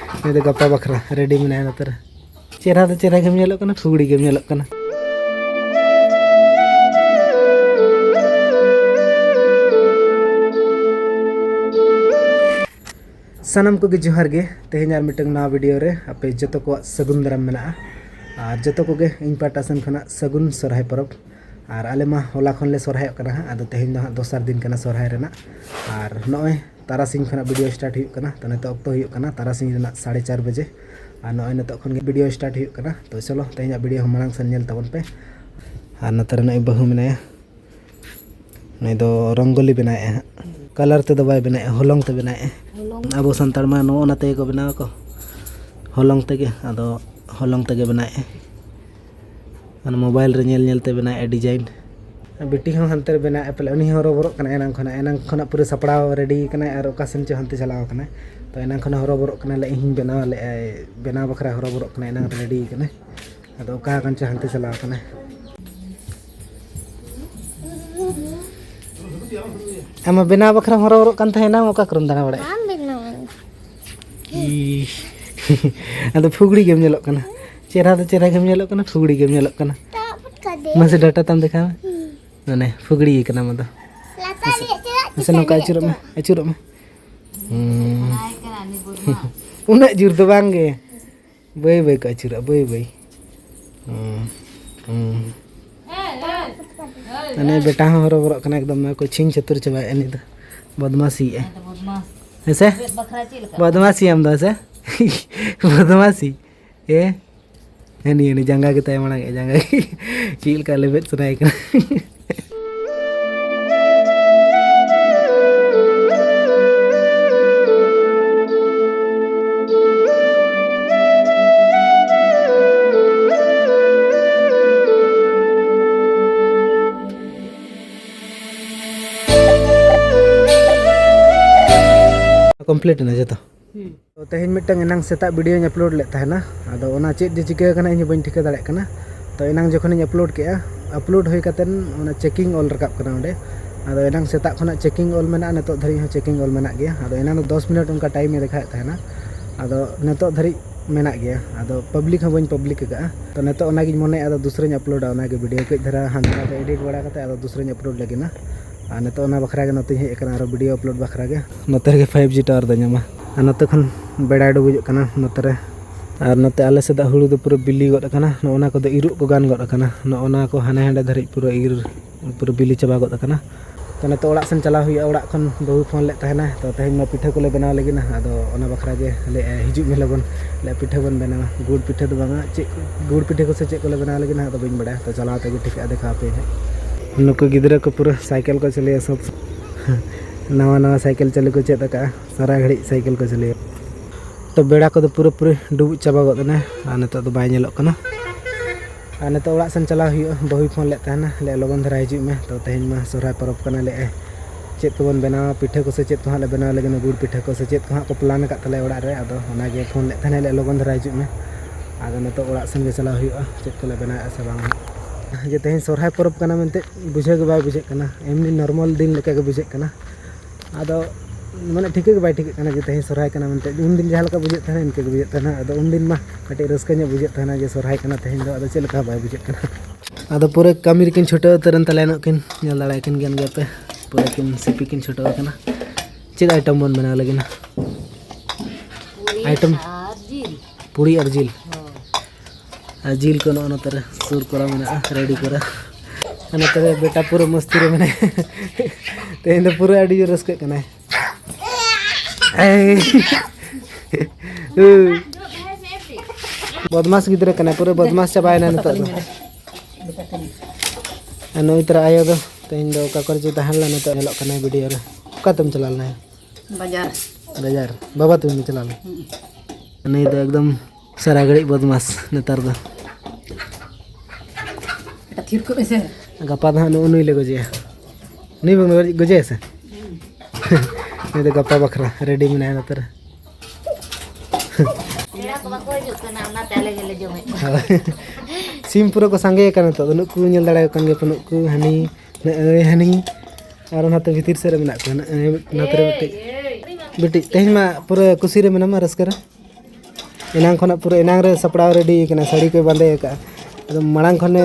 ini deh gapa bakra ready mana na ter cerah tuh cerah game nyelok kana fugड़ी game nyelok kana sanam ko ge johar ge teheñ ar mitang na video re ape joto ko sagun daram mena ar joto ko ge इन पाटा सन खना सगुन सरहाय परब और आले मा होला खन ले सरहाय कना आदो तेहेñ दो दोसर दिन कना सरहाय रेना और नय तारासिंग खना वीडियो स्टार्ट हुई कना तो नतो अक्तो हुई कना तारासिंग रेना 4:30 बजे और नय नतो खन गे वीडियो स्टार्ट हुई कना तो चलो तेहेñ वीडियो मांग सन नेल तबन पे और नतर नय बहु मेनाया नय दो रंगोली बनाए कलर ते दो बाय बनाए होलंग ते बनाए अब संतार मा नो नाते को बनाओ को होलंग ते के आदो होलंग ते के बनाए और मोबाइल रे नेल नेल ते बनाए डिजाइन बेटी हम हंते बनाए पले उनी हरो बरो कना एनांग खना पूरे सपड़ाव रेडी कना और ओकासन च हंते चलाव कना तो एनांग खना हरो बरो कना ले हिं बनाव ले बनाव बखरा हरो बरो कना एनांग रेडी कना आदो ओका कन च हंते चलाव कना हम बनाव बखरा हरो बरो कन थे ना ओका करम दाना बड़े आदो फुगड़ी गेम नेलो कना चेहरा तो चेहरा गेम नेलो कना फुगड़ी गेम नेलो कना मसे डाटा तम देखा माने फुगड़ी कना मदो मसे नोका अचुरो में उना जुर तो बांगे बई बई का अचुरा बई बई अने बेटा हरो बरो कना एकदम को छिंग चतुर चबा एनी द बदमाशी है ऐसे बदमाशी हम दो से बदमाशी ए एनी जंगा के तय मणा जंगा चील का लेबेट सुनाई कना कंप्लीट ना जतो तो तेहेñ मिटंग एनांग सेता वीडियो अपलोड ले ताहेना आदो ओना चेक जे चिका कना इन बइन ठिका दाड़े कना तो एनांग जखन इन अपलोड केआ अपलोड होय कातेन ओना चेकिंग ऑल रकाब कना ओंडे आदो एनांग सेता खना चेकिंग ऑल मेना नतो धरी हो चेकिंग ऑल मेना गया आदो एनांग 10 मिनट उनका टाइम ए देखा ताहेना आदो नतो धरी मेना गया आदो पब्लिक हो बइन पब्लिक का तो नतो ओना गिन मने आदो दूसरे अपलोड ओना के वीडियो के धरा हांता एडिट बड़ा काते आदो दूसरे अपलोड लगिना और नतो ओना बखरा के नतो हे एकना आरो वीडियो अपलोड बखरा के नतो के 5G टावर दኛमा नते खन बेड़ा डुबुज कना नते रे और नते आले सेदा हुळु दो पूरा बिली गड कना नोना को दो इरु को गान गड कना नोना को हाने हांडे धरि पूरा इर पूरा बिली चबा गड कना तो नते ओड़ा सन चला हुई ओड़ा खन बहु फोन ले ताहेना तो तेहेñ मा पिठा को ले बनाव लेगिना आदो ओना बखरा के ले हिजु में लगन ले पिठा बन बनावा गुड़ पिठा दो बांगा चे गुड़ पिठा को से चे को ले बनाव लेगिना तो बइन बड़ा तो चला ते ठीक देखा पे नुको गिदरा को पूरा साइकिल को चले सब नवा नवा साइकिल चले को चेत का सारा घड़ी साइकिल को चले तो बेड़ा को पूरा पूरे डुबु चाबा गदना आ नतो तो बाय नेलो कना आ नतो ओड़ा सन चला हुई बहु फोन ले ताना ले लगन धरा हिजु में तो तेहेñ मा सोरा परब कना ले चेत को बन बनावा पिठा को से चेत को ले बनाव लेगन गुड़ पिठा को से चेत को को प्लान का तले ओड़ा रे आदो ओना गे फोन ले ताने ले लगन धरा हिजु में आदो नतो ओड़ा सन गे चला हुई चेत को ले बनावा से बांग जे तेहेñ सोरहाय परब कना मेनते बुझे के बाय बुझे कना एमनी नॉर्मल दिन लेका के बुझे कना आदो माने ठीक के बाय ठीक कना जे तेहेñ सोरहाय कना मेनते उन दिन जहां लका बुझे थाना इनके बुझे थाना आदो उन दिन मा कटे रस्का ने बुझे थाना जे सोरहाय कना तेहेñ दो आदो चेल का बाय बुझे कना आदो पूरे कमी किन छोटो तरन तलायन किन नेल दाड़ा किन गन गपे पूरे किन सीपी किन छोटो कना चेद आइटम बन बना लगिना आइटम पूरी और जिल जिल को नो नतर सुर करा मना रेडी करा नतर बेटा पूरा मस्ती रे मने तेहेñ दो पूरा अडी रस्के कना बदमाश गिदरे कना पूरा बदमाश चबायना नतो अनो इतरा आयो दो तेहेñ दो का कर जे तहला नतो हेलो कना वीडियो रे का तुम चलालना है बाजार बाबा तुम चलाल नहीं तो एकदम सारा घड़ी बदमाश नतर दो थिर को कैसे गपा दा नुई ले गजे नहीं बंग गजे से नहीं तो गपा बखरा रेडी में ना नतर सिम पूरा को संगे कना तो नुक को नेल दाड़ा कन गे नुक को हनी हनी और नाते भीतर से रे मेना को नाते बेटी तेहेñ मा पूरा कुसी रे मेना मा रस्कर एनांग खन पूरा एनांग रे सपड़ा रेडी कना साड़ी को बांधे का अदो मांग खने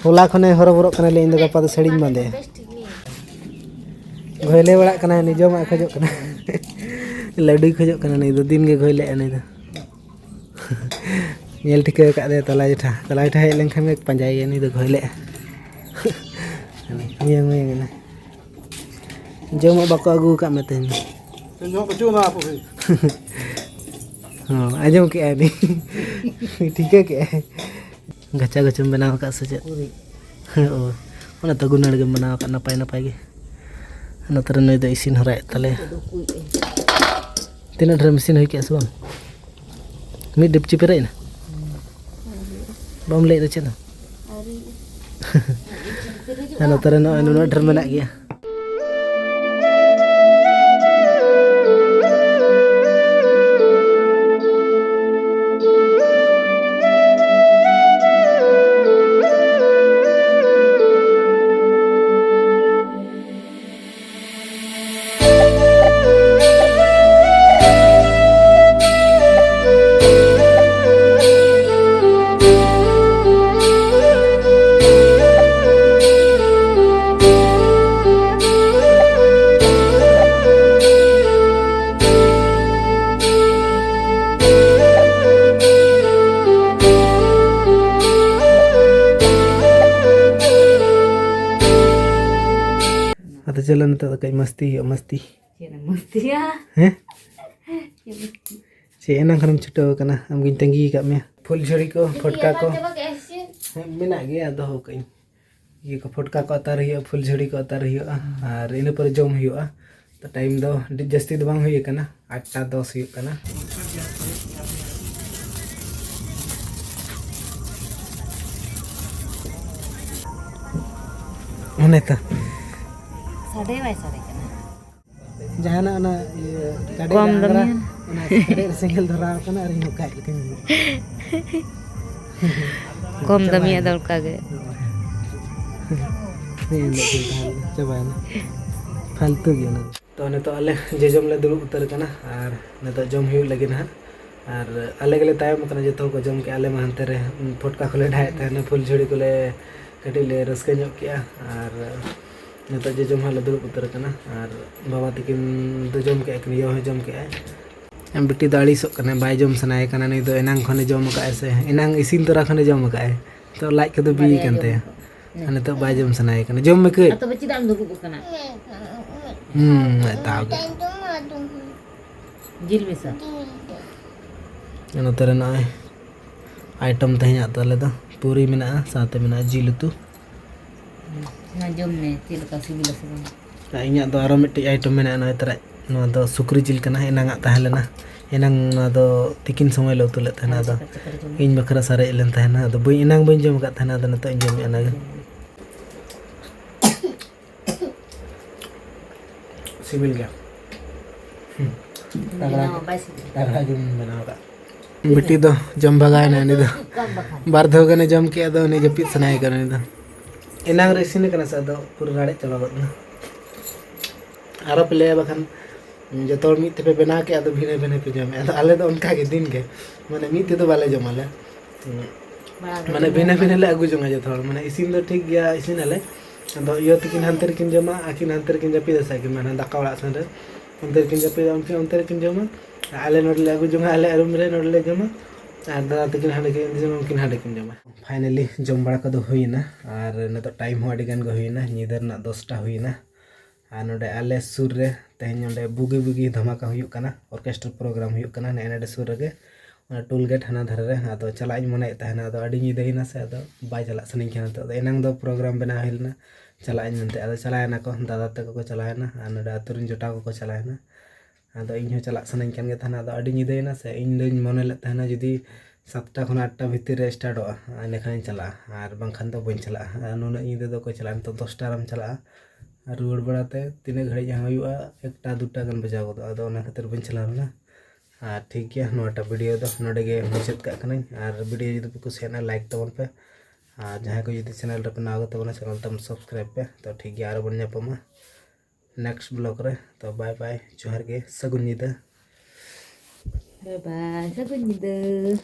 होला खने हरबरो कना ले इन गपा साड़ी बांधे घोले बड़ा कना निजो मा खजो कना लड्डू खजो कना नहीं दो दिन के घोले नहीं दो नेल ठिके का दे तला जेठा हेज लेनखान के पंजाई नहीं दो घोले मियंग मियंग ना जो मा बाको आगू का में तेन जो कचू ना आप हां आजम के आनी ठीक है के गचा गचम बनाव का सजे ओ ओना तो गुनड़ के बनाव का नपाय नपाय के नतर नय द इसिन हराय तले तीन ढेर मशीन होई के असबा मी डिपची पेरे ना बम ले दे चना नतर न ढेर मना गया आता चलो न तो कई मस्ती हैं चेना खनम छुटो कना हम गिन तंगी का में फुल झड़ी को फटका को मेना गया दो कई ये को फटका को अतार हियो फुल झड़ी को अतार हियो और इन पर जम हियो तो टाइम दो जस्ती दो बांग हुई कना 8:10 हुई कना ओने तो साढ़े बाई साढ़े कना जहाना ना ये काडे कम दम ना काडे सिंगल धरा कना अरे नो काई लेकिन कम दमिया दलका गे नहीं चबा ना फालतू गया ना तो ने तो अले जे जम ले दुलु उतर कना और ने तो जम हुई लगे ना और अले गले तायम कना जतो को जम के अले मानते रे फटका खोले ढाय थे फुल झड़ी कोले कटी ले रस्के ᱧᱚᱜ किया और नता जे जम हाल दुलु उतर कना और बाबा तकिन दो जम के एक यो जम के हम बेटी दाड़ी सो कना बाय जम सनाय कना नहीं तो एनांग खने जम का ऐसे एनांग इसिन तोरा खने जम का तो लाइक के तो बी कनते अने तो बाय जम सनाय कना जम में के तो बच्ची दाम दुगु कना ताव जिल में सा नतर ना आइटम तहया तले तो पूरी मेना साथे मेना जिल तू ना जम में तिल का सिबिल से इᱧᱟᱜ ᱫᱚ ᱟᱨᱚ ᱢᱤᱫᱴᱤᱡ ᱟᱭᱴᱮᱢ ᱢᱮᱱᱟᱜᱼᱟ ᱱᱚᱣᱟ ᱛᱟᱨᱟ ᱱᱚᱣᱟ ᱫᱚ ᱥᱩᱠᱨᱤ ᱡᱤᱞ ᱠᱟᱱᱟ ᱮᱱᱟᱝᱟᱜ ᱛᱟᱦᱮᱸ ᱞᱮᱱᱟ ᱮᱱᱟᱝ ᱱᱚᱣᱟ ᱫᱚ ᱛᱤᱠᱤᱱ ᱥᱚᱢᱚᱭ ᱞᱮ ᱩᱛᱩ ᱞᱮᱫ ᱛᱟᱦᱮᱱᱟ ᱟᱫᱚ ᱤᱧ ᱵᱟᱠᱷᱨᱟ ᱥᱟᱨᱮᱡ ᱞᱮᱱ ᱛᱟᱦᱮᱱᱟ ᱟᱫᱚ ᱮᱱᱟᱝ ᱵᱟᱹᱧ ᱡᱚᱢ ᱟᱠᱟᱫ ᱛᱟᱦᱮᱱᱟ ᱟᱫᱚ ᱱᱤᱛᱚᱜ ᱤᱧ ᱡᱚᱢᱮᱫᱼᱟ ᱚᱱᱟᱜᱮ सिविल गया बेटी तो जम भगाए ना नहीं तो बार धो गने जम किया तो नहीं जब सनाई करने तो एनांग रेसिन करना सा तो पूरा गाड़ी चला गया आरो पे ले बखन जतो मीत पे बना के तो भिने भिने पे जम तो आले तो उनका के दिन के माने मीत तो बाले जमाले माने भिने भिने ले अगु जंगा जतो माने इसिन तो ठीक गया इसिन आले तो यो तकिन हंतर किन जमा आकिन हंतर किन जपी दसा कि माने दाका वाला सन रे हंतर किन जपी उनके हंतर किन जमा आले नोडले अगु जंगा आले रूम रे नोडले जमा और दादा तकिन हाडे किन जमा उनकिन हाडे किन जमा फाइनली जम बड़ा को हुईना और नतो टाइम हो अडी गान गो हुईना निदर ना 10टा हुईना और नोडे आले सुर रे तेहन नोडे बुगी बुगी धमाका हुयुक कना ऑर्केस्ट्रा प्रोग्राम हुयुक कना नेडे सुर रे टोल गेट हाना धरे रे आदो चला मने तहना आदो अडी निदैना से आदो बाय चला सनी खाना तो एनांग दो प्रोग्राम बना हिलना चला मनते आदो चलायना को दादा तक को चलायना और नोडे आतुरिन जोटा को चलायना आदो इन चला सनी खान के तहना आदो अडी निदैना से इन दोइन मने ले तहना जुदी 7टा खन 8टा भीतर रे स्टार्टोआ एनेखान चला और बांखान तो बन चला नुना ईदे दो को चला तो 10टा रम चला और रुड़ बड़ाते तीन घड़ी जहाँ हुआ 1टा 2टा गन बजा गो आदो ओना खातिर बन चला ना और ठीक है नोटा वीडियो दो नोडे गे मुचाद का कनाई और वीडियो जुदी पे कुसियाना लाइक तबन पे और जहाँ को जुदी चैनल रे पे नाव तबना चैनल तम सब्सक्राइब पे तो ठीक है और बन जापमा नेक्स्ट ब्लॉग रे तो बाय बाय जोहार गे सगुन Nida Bye bye. Sagun nyida.